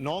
9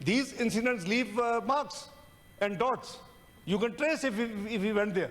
these incidents leave marks and dots. You can trace if you went there.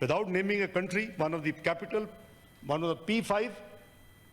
without naming a country, one of the capital, one of the P5,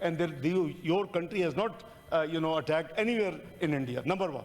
and your country has not attacked anywhere in India. Number 1.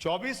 24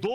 2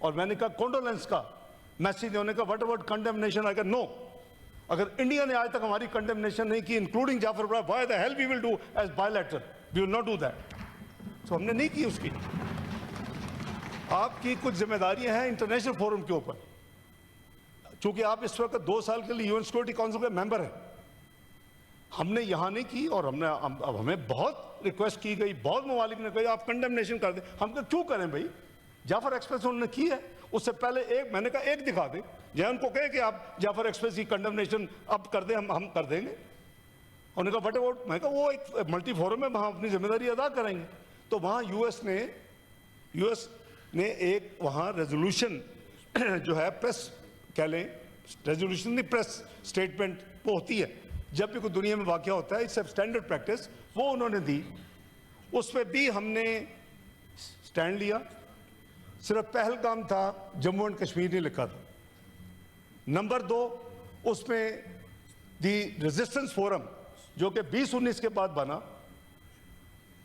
اور میں نے کہا کونڈولنس کا message نے کہا what about condemnation? I said no. اگر India نے آج تک ہماری کنڈیمنیشن نہیں کی انکلوڈنگ جعفر برا, why the hell we will do as bilateral? We will not do that. So ہم نے نہیں کی اس کی. آپ کی کچھ ذمہ داریاں ہیں انٹرنیشنل فورم کے اوپر, چونکہ آپ اس وقت 2 سال کے لیے یو این سیکورٹی کونسل کے ممبر ہیں. ہم نے یہاں نہیں کی, اور اب ہمیں بہت ریکویسٹ کی گئی, بہت ممالک نے کہا آپ کنڈیمنیشن کر دیں. ہم کہا کیوں کریں بھائی, جعفر ایکسپریس انہوں نے کی ہے, اس سے پہلے میں نے کہا ایک دکھا دیں, یا ان کو کہے کہ آپ جعفر ایکسپریس کی کنڈیمنیشن اب کر دیں, ہم کر دیں گے. انہوں نے کہا وٹ اباؤٹ, میں نے کہا وہ ایک ملٹی فورم ہے, وہاں اپنی ذمہ داری ادا کریں گے. تو وہاں یو ایس نے ایک وہاں ریزولوشن جو ہے پریس کہہ لیں, ریزولوشن نہیں پریس اسٹیٹمنٹ وہ ہوتی ہے جب بھی کوئی دنیا میں واقعہ ہوتا ہے, اٹس اے اسٹینڈرڈ پریکٹس, وہ انہوں نے دی. اس پہ بھی ہم نے سٹینڈ لیا. صرف پہلگام تھا, جموں اینڈ کشمیر نے لکھا تھا. نمبر 2, اس میں دی ریزسٹنس فورم جو کہ 2019 کے بعد بنا,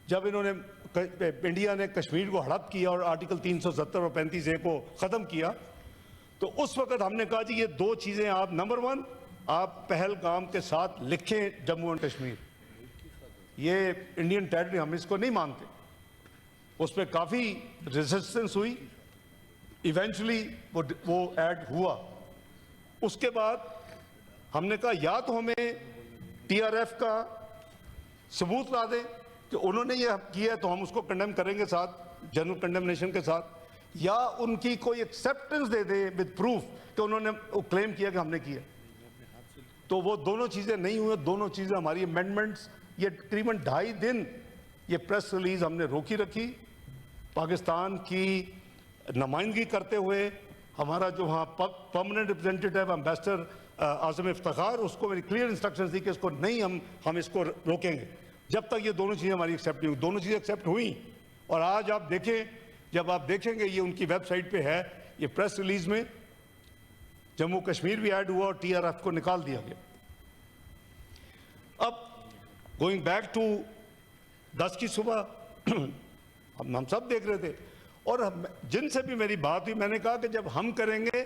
جب انہوں نے انڈیا نے کشمیر کو ہڑپ کیا اور آرٹیکل 370 اور 35A کو ختم کیا, تو اس وقت ہم نے کہا جی یہ 2 چیزیں آپ, نمبر 1 آپ پہلگام کے ساتھ لکھیں جموں اینڈ کشمیر, یہ انڈین ٹیریٹری, ہم اس کو نہیں مانتے. اس پہ کافی ریزسٹنس ہوئی, ایونچولی وہ ایڈ ہوا. اس کے بعد ہم نے کہا یا تو ہمیں ٹی آر ایف کا ثبوت لا دیں کہ انہوں نے یہ کیا ہے تو ہم اس کو کنڈیم کریں گے ساتھ جنرل کنڈیمنیشن کے ساتھ, یا ان کی کوئی ایکسیپٹنس دے دیں ود پروف کہ انہوں نے کلیم کیا کہ ہم نے کیا. تو وہ دونوں چیزیں نہیں ہوئیں. دونوں چیزیں ہماری امینڈمنٹس, یہ تقریباً 2.5 دن یہ پریس ریلیز ہم نے روکی رکھی. پاکستان کی نمائندگی کرتے ہوئے ہمارا جو وہاں پرماننٹ ریپرزینٹیٹیو امبیسڈر اعظم افتخار, اس کو میری کلیئر انسٹرکشنز تھی کہ اس کو نہیں, ہم اس کو روکیں گے جب تک یہ دونوں چیزیں ہماری ایکسیپٹ نہیں ہوئی. دونوں چیزیں ایکسیپٹ ہوئیں, اور آج آپ دیکھیں, جب آپ دیکھیں گے یہ ان کی ویب سائٹ پہ ہے, یہ پریس ریلیز میں جموں کشمیر بھی ایڈ ہوا اور ٹی آر ایف کو نکال دیا گیا. اب گوئنگ بیک ٹو 10 کی صبح ہم سب دیکھ رہے تھے, اور جن سے بھی میری بات ہوئی میں نے کہا کہ جب ہم کریں گے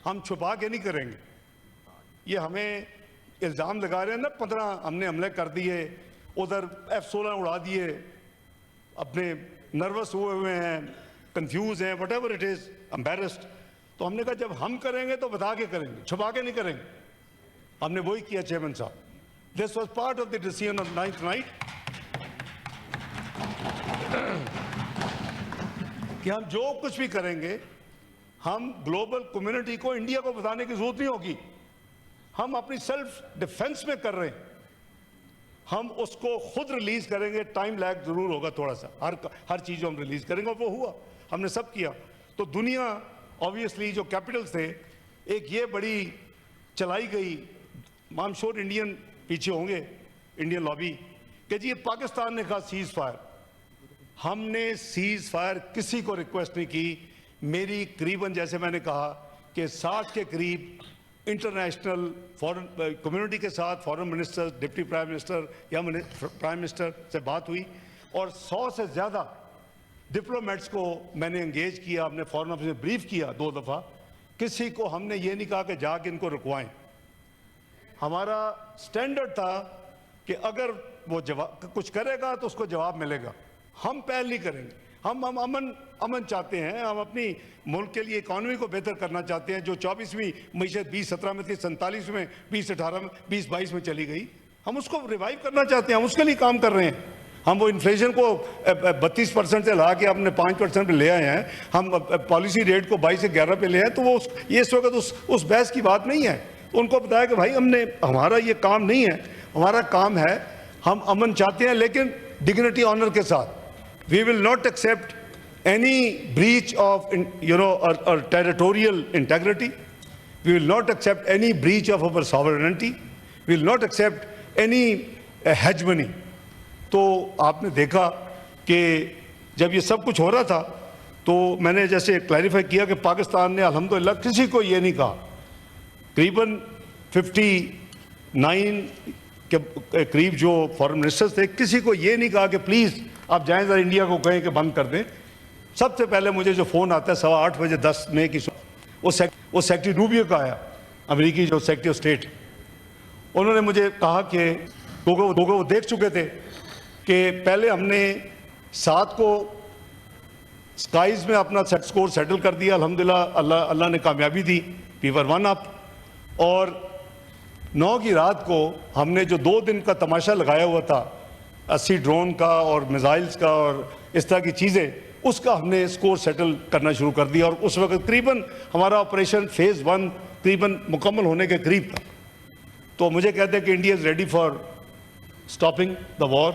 ہم چھپا کے نہیں کریں گے. یہ ہمیں الزام لگا رہے ہیں نا 15 ہم نے حملے کر دیے, ادھر F-16 اڑا دیے, اپنے نروس ہوئے ہیں, کنفیوز ہیں, what ever it is, embarrassed. تو ہم نے کہا جب ہم کریں گے تو بتا کے کریں گے, چھپا کے نہیں کریں گے. ہم نے وہی کیا چیئرمین صاحب. This was part of the decision of 9th night کہ ہم جو کچھ بھی کریں گے ہم گلوبل کمیونٹی کو, انڈیا کو بتانے کی ضرورت نہیں ہوگی. ہم اپنی سیلف ڈیفنس میں کر رہے ہیں, ہم اس کو خود ریلیز کریں گے. ٹائم لیگ ضرور ہوگا تھوڑا سا, ہر چیز جو ہم ریلیز کریں گے, اور وہ ہوا, ہم نے سب کیا. تو دنیا آبویسلی جو کیپٹلز تھے, ایک یہ بڑی چلائی گئی, I'm sure انڈین پیچھے ہوں گے, انڈین لابی, کہ جی پاکستان نے کہا سیز فائر. ہم نے سیز فائر کسی کو ریکویسٹ نہیں کی. میری قریباً جیسے میں نے کہا کہ 60 کے قریب انٹرنیشنل فورن کمیونٹی کے ساتھ, فورن منسٹر, ڈپٹی پرائم منسٹر یا پرائم منسٹر سے بات ہوئی, اور 100 سے زیادہ ڈپلومیٹس کو میں نے انگیج کیا, اپنے فورن آفس میں بریف کیا 2 دفعہ. کسی کو ہم نے یہ نہیں کہا کہ جا کے ان کو رکوائیں. ہمارا سٹینڈرڈ تھا کہ اگر وہ کچھ کرے گا تو اس کو جواب ملے گا. ہم پہل نہیں کریں گے. ہم امن چاہتے ہیں, ہم اپنی ملک کے لیے اکانومی کو بہتر کرنا چاہتے ہیں. جو 24ویں معیشت 2017 میں تھی, 47 میں, 2018 میں, 2022 میں چلی گئی, ہم اس کو ریوائیو کرنا چاہتے ہیں. ہم اس کے لیے کام کر رہے ہیں. ہم وہ انفلیشن کو 32% سے لا کے اپنے 5% پہ لے آئے ہیں. ہم پالیسی ریٹ کو 22 سے 11 پہ لے آئے. تو وہ یہ اس وقت اس بحث کی بات نہیں ہے. ان کو بتایا کہ بھائی ہمارا یہ کام نہیں ہے, ہمارا کام ہے, ہم امن چاہتے ہیں لیکن ڈگنیٹی آنر کے ساتھ. We will not accept any breach of, or territorial integrity. We will not accept any breach of our sovereignty. We will not accept any hegemony. تو آپ نے دیکھا کہ جب یہ سب کچھ ہو رہا تھا تو میں نے جیسے کلیریفائی کیا کہ پاکستان نے الحمدللہ کسی کو یہ نہیں کہا. قریباً 59 کے قریب جو فارن منسٹرز تھے, کسی کو یہ نہیں کہا کہ پلیز آپ جائیں ذرا انڈیا کو کہیں کہ بند کر دیں. سب سے پہلے مجھے جو فون آتا ہے 8:15 10 مئی کی وہ سیکٹری روبیو کا آیا, امریکی جو سیکٹری آف اسٹیٹ. انہوں نے مجھے کہا کہ کیونکہ وہ دیکھ چکے تھے کہ پہلے ہم نے 7 کو اسکائز میں اپنا اسکور سیٹل کر دیا, الحمدللہ اللہ نے کامیابی دی, وی ور 1 up. اور 9 کی رات کو ہم نے جو 2 دن کا تماشا لگایا ہوا تھا 80 ڈرون کا اور میزائلز کا اور اس طرح کی چیزیں, اس کا ہم نے اسکور سیٹل کرنا شروع کر دیا. اور اس وقت قریباً ہمارا آپریشن فیز 1 قریباً مکمل ہونے کے قریب تھا. تو مجھے کہتے ہیں کہ India is ready for stopping the war.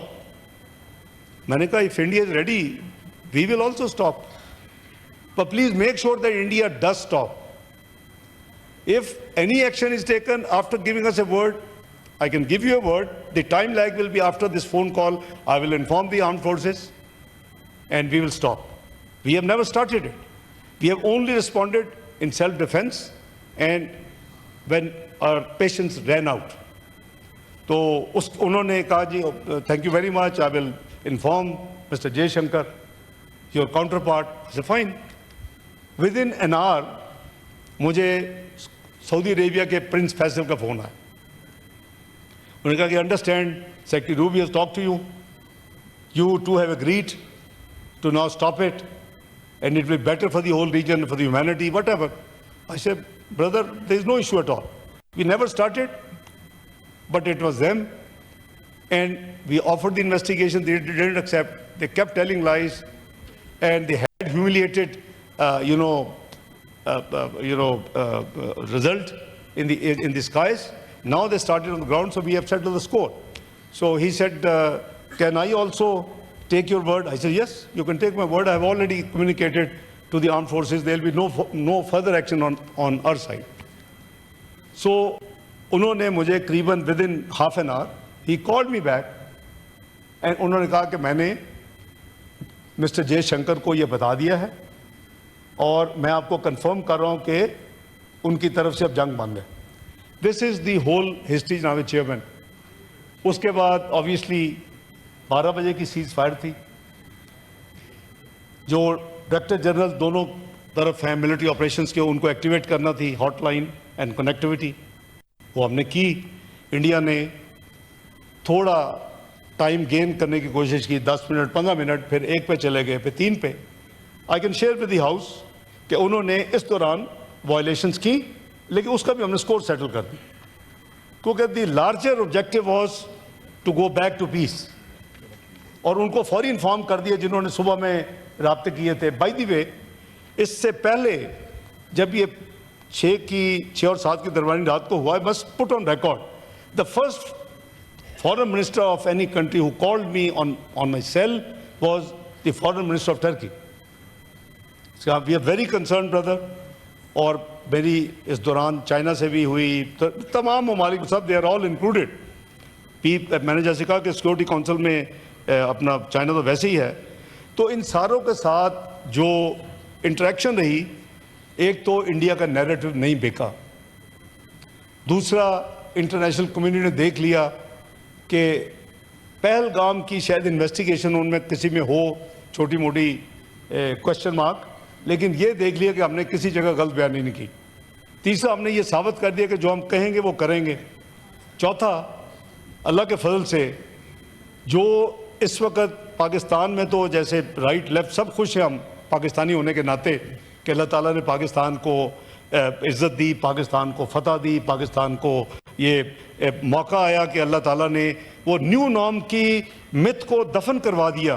میں نے کہا if India is ready, we will also stop. But please make sure that India does stop. If any action is taken after giving us a word, I can give you a word. The time lag will be after this phone call. I will inform the armed forces and we will stop. We have never started it. We have only responded in self-defense and when our patience ran out. تو انہوں نے کہا جی thank you very much, I will inform Mr. Jay Shankar, your counterpart. I said fine. Within an hour مجھے سعودی عربیہ کے prince Faisal کا phone آیا. انہوں نے کہا کہ understand secretary Ruby has talked to you. You too have agreed to now stop it and it will be better for the whole region, for the humanity, whatever. I said, brother, there is no issue at all. We never started, but it was them. And we offered the investigation, they didn't accept. They kept telling lies and they had humiliated, result in the skies. Now they started on the ground, so we have settled the score. So he said, can I also take your word? I said, yes, you can take my word. I have already communicated to the armed forces. There will be no further action on our side. So انہوں نے مجھے قریباً within half an hour, he called me back and انہوں نے کہا کہ میں نے مسٹر جے شنکر کو یہ بتا دیا ہے اور میں آپ کو کنفرم کر رہا ہوں کہ ان کی طرف سے اب جنگ بند ہے. دس از دی ہول ہسٹری جناب چیئرمین. اس کے بعد آبویسلی 12 بجے کی سیز فائر تھی. جو ڈائریکٹر جنرل دونوں طرف ہیں ملٹری آپریشنز کے, ان کو ایکٹیویٹ کرنا تھی ہاٹ لائن اینڈ کنیکٹیوٹی, وہ ہم نے کی. انڈیا نے تھوڑا ٹائم گین کرنے کی کوشش کی, 10 منٹ 15 منٹ, پھر 1 پہ چلے گئے, پھر 3 پہ. I can share with the house کہ انہوں نے اس دوران وائلیشنز کی, لیکن اس کا بھی ہم نے اسکور سیٹل کر دی, کیونکہ the larger objective was to go back to peace. اور ان کو فوری انفارم کر دیا جنہوں نے صبح میں رابطے کیے تھے. بائی دی وے, اس سے پہلے جب یہ 6 اور 7 کی درمیانی رات کو ہوا ہے, بس put on record, the first foreign minister of any country who called me on my cell was the foreign minister of Turkey. So we are very concerned, brother. اور میری اس دوران چائنا سے بھی ہوئی, تمام ممالک سب, they are all included. میں نے جیسے کہا کہ سیکورٹی کونسل میں اپنا چائنا تو ویسے ہی ہے. تو ان ساروں کے ساتھ جو انٹریکشن رہی, ایک تو انڈیا کا نیریٹو نہیں بیکا, دوسرا انٹرنیشنل کمیونٹی نے دیکھ لیا کہ پہلگام کی شاید انویسٹیگیشن ان میں کسی میں ہو چھوٹی موٹی کوشچن مارک, لیکن یہ دیکھ لیا کہ ہم نے کسی جگہ غلط بیانی نہیں کی. تیسرا, ہم نے یہ ثابت کر دیا کہ جو ہم کہیں گے وہ کریں گے. چوتھا, اللہ کے فضل سے جو اس وقت پاکستان میں تو جیسے رائٹ لیفٹ سب خوش ہیں ہم پاکستانی ہونے کے ناطے کہ اللہ تعالیٰ نے پاکستان کو عزت دی, پاکستان کو فتح دی, پاکستان کو یہ موقع آیا کہ اللہ تعالیٰ نے وہ نیو نارم کی مت کو دفن کروا دیا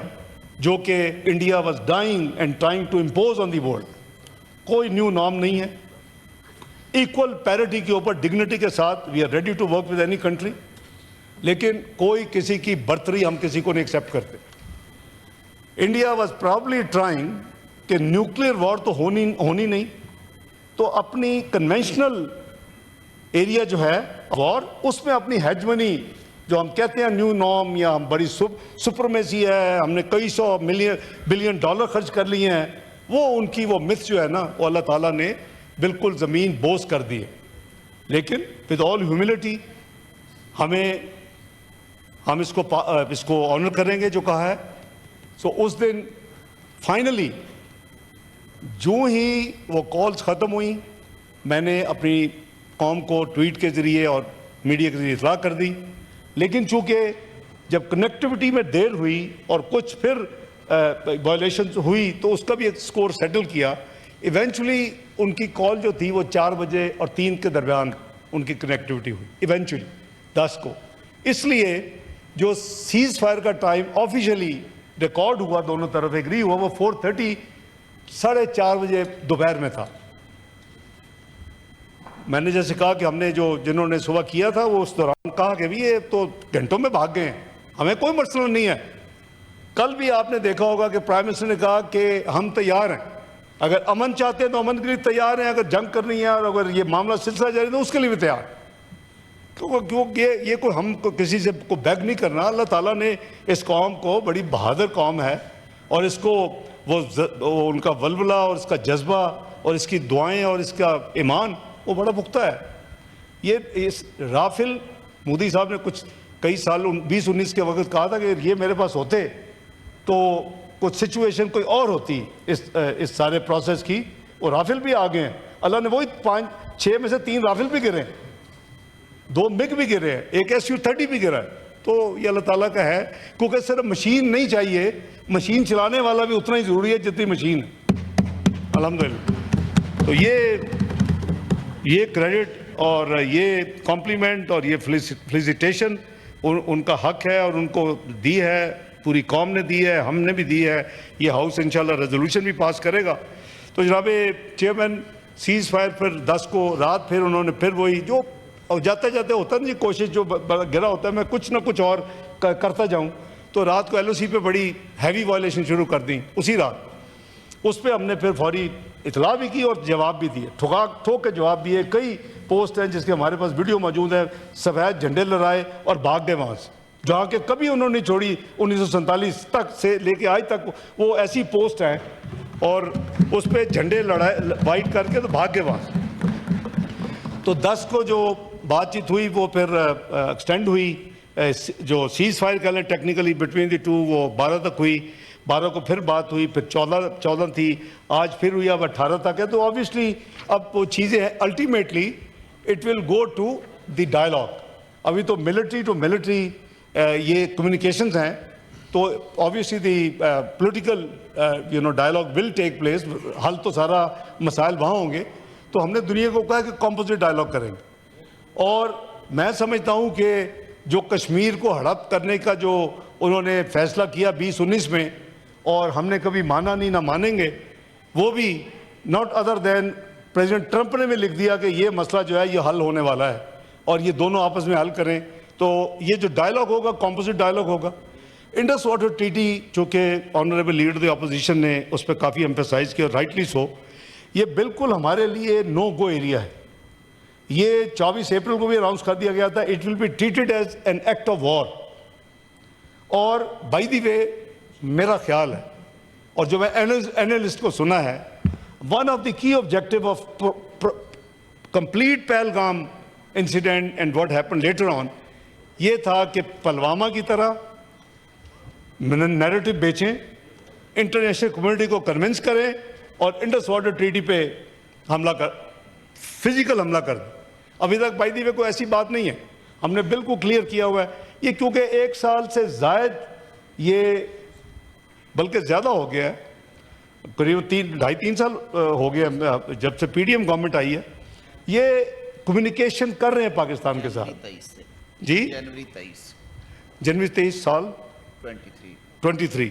جو کہ India was dying and trying to impose on the world. کوئی نیو نارم نہیں ہے. ایکول پیرٹی کے اوپر ڈگنیٹی کے ساتھ we are ready to work with any country, لیکن کوئی کسی کی برتری ہم کسی کو نہیں ایکسیپٹ کرتے. انڈیا واز پرابلی ٹرائنگ کہ نیوکلیئر وار تو ہونی نہیں, تو اپنی کنونشنل ایریا جو ہے وار, اس میں اپنی ہیجمنی جو ہم کہتے ہیں نیو نارم یا ہم بڑی سپرمیسی ہے, ہم نے کئی سو بلین ڈالر خرچ کر لیے ہیں, وہ ان کی وہ متھ جو ہے نا, وہ اللہ تعالیٰ نے بالکل زمین بوس کر دی ہے. لیکن ود آل ہیوملٹی ہم اس کو آنر کریں گے جو کہا ہے. سو اس دن فائنلی جو ہی وہ کالز ختم ہوئیں میں نے اپنی قوم کو ٹویٹ کے ذریعے اور میڈیا کے ذریعے اطلاع کر دی، لیکن چونکہ جب کنیکٹیوٹی میں دیر ہوئی اور کچھ پھر وائلیشن ہوئی تو اس کا بھی ایک سکور سیٹل کیا. ایونچولی ان کی کال جو تھی وہ 4 بجے اور 3 کے درمیان ان کی کنیکٹیوٹی ہوئی ایونچولی 10 کو. اس لیے جو سیز فائر کا ٹائم آفیشلی ریکارڈ ہوا دونوں طرف ایگری ہوا وہ 4:30 4:30 بجے دوپہر میں تھا. میں نے جیسے کہا کہ ہم نے جنہوں نے صبح کیا تھا وہ اس دوران کہا کہ بھی یہ تو گھنٹوں میں بھاگ گئے ہیں، ہمیں کوئی مسئلہ نہیں ہے. کل بھی آپ نے دیکھا ہوگا کہ پرائم منسٹر نے کہا کہ ہم تیار ہیں، اگر امن چاہتے ہیں تو امن کے لیے تیار ہیں، اگر جنگ کرنی ہے اور اگر یہ معاملہ سلسلہ جاری تو اس کے لیے بھی تیار. کیونکہ یہ کوئی ہم کو کسی سے کو بیگ نہیں کرنا. اللہ تعالیٰ نے اس قوم کو بڑی بہادر قوم ہے اور اس کو وہ ان کا ولولہ اور اس کا جذبہ اور اس کی دعائیں اور اس کا ایمان وہ بڑا پختہ ہے. یہ اس رافل مودی صاحب نے کئی سال 2019 کے وقت کہا تھا کہ یہ میرے پاس ہوتے تو کچھ سچویشن کوئی اور ہوتی اس سارے پروسیس کی. اور رافل بھی آ گئے ہیں، اللہ نے وہی 5-6 میں سے 3 رافل بھی گرے ہیں، 2 MiG بھی گرے ہیں، ایک Su-30 بھی گرا ہے. تو یہ اللہ تعالیٰ کا ہے، کیونکہ صرف مشین نہیں چاہیے، مشین چلانے والا بھی اتنا ہی ضروری ہے جتنی مشین ہے. الحمدللہ. تو یہ کریڈٹ اور یہ کمپلیمنٹ اور یہ فلیسیٹیشن ان کا حق ہے اور ان کو دی ہے، پوری قوم نے دی ہے، ہم نے بھی دی ہے. یہ ہاؤس انشاءاللہ ریزولوشن بھی پاس کرے گا. تو جناب چیئرمین سیز فائر پھر 10 کو رات پھر انہوں نے پھر وہی جو جاتے جاتے ہوتا ہے نا کوشش جو گرا ہوتا ہے میں کچھ نہ کچھ اور کرتا جاؤں. تو رات کو LOC پہ بڑی ہیوی وائلیشن شروع کر دیں اسی رات. اس پہ ہم نے پھر فوری اطلاع بھی کی اور جواب بھی دیے، ٹھوک کے جواب دیے. کئی پوسٹ ہیں جس کے ہمارے پاس ویڈیو موجود ہے، سفید جھنڈے لہرائے اور بھاگ گئے وہاں سے، جہاں کہ کبھی انہوں نے چھوڑی. 1947 تک سے لے کے آج تک وہ ایسی پوسٹ ہیں اور اس پہ جھنڈے لڑائے وائٹ کر کے تو بھاگ گئے وہاں سے. تو 10 کو جو بات چیت ہوئی وہ پھر ایکسٹینڈ ہوئی، جو سیز فائر کہہ لیں ٹیکنیکلی بٹوین دی ٹو وہ 12 تک ہوئی. 12 کو پھر بات ہوئی، پھر 14 تھی، آج پھر ہوئی، اب 18 تک ہے. تو آبویسلی اب وہ چیزیں ہیں، ultimately it will go to the dialogue. ابھی تو ملٹری ٹو ملٹری یہ کمیونیکیشنز ہیں، تو obviously the political dialogue will take place. حل تو سارا مسائل وہاں ہوں گے. تو ہم نے دنیا کو کہا کہ کمپوزٹ ڈائلاگ کریں گے. اور میں سمجھتا ہوں کہ جو کشمیر کو ہڑپ کرنے کا جو انہوں نے فیصلہ کیا 2019 میں اور ہم نے کبھی مانا نہیں، نہ مانیں گے، وہ بھی not other than president Trump نے بھی لکھ دیا کہ یہ مسئلہ جو ہے یہ حل ہونے والا ہے اور یہ دونوں آپس میں حل کریں. تو یہ جو ڈائلاگ ہوگا کمپوزٹ ڈائلاگ ہوگا. انڈس واٹر ٹریٹی چونکہ آنریبل لیڈر دی اپوزیشن نے اس پہ کافی ایمفیسائز کیا، رائٹلی سو. یہ بالکل ہمارے لیے نو گو ایریا ہے. یہ 24 اپریل کو بھی اناؤنس کر دیا گیا تھا، it will be treated as an act of war. اور بائی دی وے میرا خیال ہے اور جو میں اینالسٹ کو سنا ہے، ون آف دی کی objective of complete Pahalgam incident and what happen later on یہ تھا کہ پلوامہ کی طرح نیریٹو بیچیں، انٹرنیشنل کمیونٹی کو کنونس کریں اور انڈس واٹر ٹریٹی پہ فزیکل حملہ کر دیں. ابھی تک بائی دی وے کوئی ایسی بات نہیں ہے، ہم نے بالکل کلیئر کیا ہوا ہے. یہ کیونکہ 1 سال سے زائد یہ بلکہ زیادہ ہو گیا ہے، قریب 2.5-3 سال ہو گیا جب سے PDM گورنمنٹ آئی ہے، یہ کمیونیکیشن کر رہے ہیں پاکستان کے ساتھ. جی جنوری 23 سال 23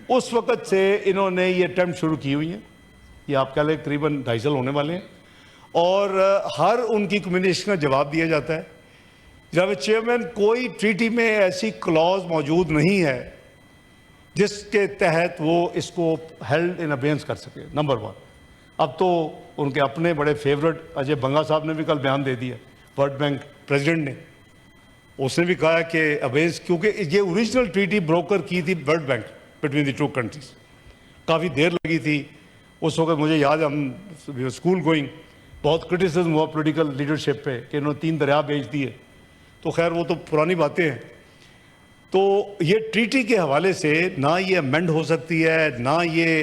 اس وقت سے انہوں نے یہ اٹیمپٹ شروع کی ہوئی ہیں. یہ آپ کہہ لیں قریباً 2.5 سال ہونے والے ہیں اور ہر ان کی کمیونیکیشن کا جواب دیا جاتا ہے. جناب چیئرمین، کوئی ٹریٹی میں ایسی کلاز موجود نہیں ہے جس کے تحت وہ اس کو ہیلڈ ان ابینس کر سکے. نمبر 1. اب تو ان کے اپنے بڑے فیورٹ اجے بنگا صاحب نے بھی کل بیان دے دیا، ورلڈ بینک پریزیڈنٹ نے، اس نے بھی کہا کہ ابینس، کیونکہ یہ اوریجنل ٹریٹی بروکر کی تھی world bank between the 2 countries. کافی دیر لگی تھی اس وقت. مجھے یاد ہے ہم اسکول گوئنگ بہت کرٹیسزم ہوا پولیٹیکل لیڈرشپ پہ کہ انہوں نے 3 دریا بیچ دیے. تو خیر وہ تو پرانی باتیں ہیں. تو یہ ٹریٹی کے حوالے سے نہ یہ امینڈ ہو سکتی ہے، نہ یہ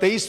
23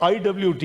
IWT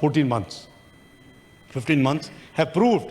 15 months have proved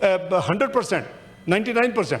100%, 99%,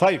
5।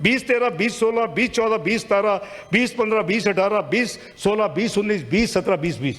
2013, 2016, 2014, 2017, 2015, 2018, 2016, 2019, 2017, 2020,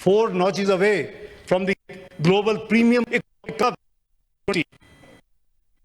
4 notches away from the global premium economy।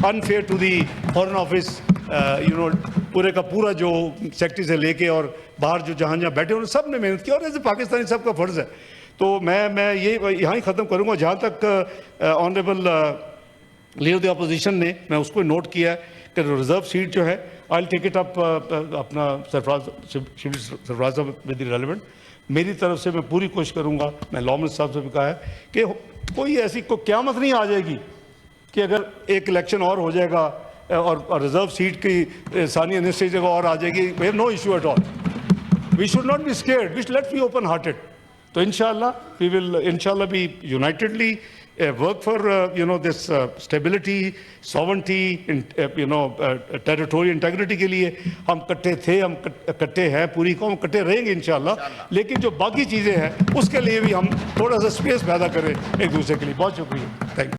unfair to the Foreign Office, پورے کا پورا جو سیکٹری سے لے کے اور باہر جو جہاں جہاں بیٹھے انہوں سب نے محنت کی, اور ایسے پاکستانی سب کا فرض ہے. تو میں یہ یہاں ہی ختم کروں گا. جہاں تک honourable leader of the opposition نے, میں اس کو نوٹ کیا ہے کہ ریزرو سیٹ جو ہے, آئی ٹیک اٹ اپ اپنا سرفراز صاحب ود دی ریلیونٹ. میری طرف سے میں پوری کوشش کروں گا, میں لاء منسٹر صاحب سے بھی کہا ہے کہ کوئی ایسی کوئی قیامت نہیں آ جائے گی کہ اگر ایک الیکشن اور ہو جائے گا اور ریزرو سیٹ کی ثانی انسٹی جگہ اور آ جائے گی, we have no issue at all. We should not be scared, we let's be open hearted. تو انشاءاللہ وی ول انشاءاللہ be unitedly work for this stability, sovereignty, territorial integrity کے لیے. ہم کٹے تھے, ہم کٹے ہیں, پوری قوم کٹے رہیں گے انشاءاللہ. لیکن جو باقی چیزیں ہیں اس کے لیے بھی ہم تھوڑا سا اسپیس پیدا کریں ایک دوسرے کے لیے. بہت شکریہ. Thank you.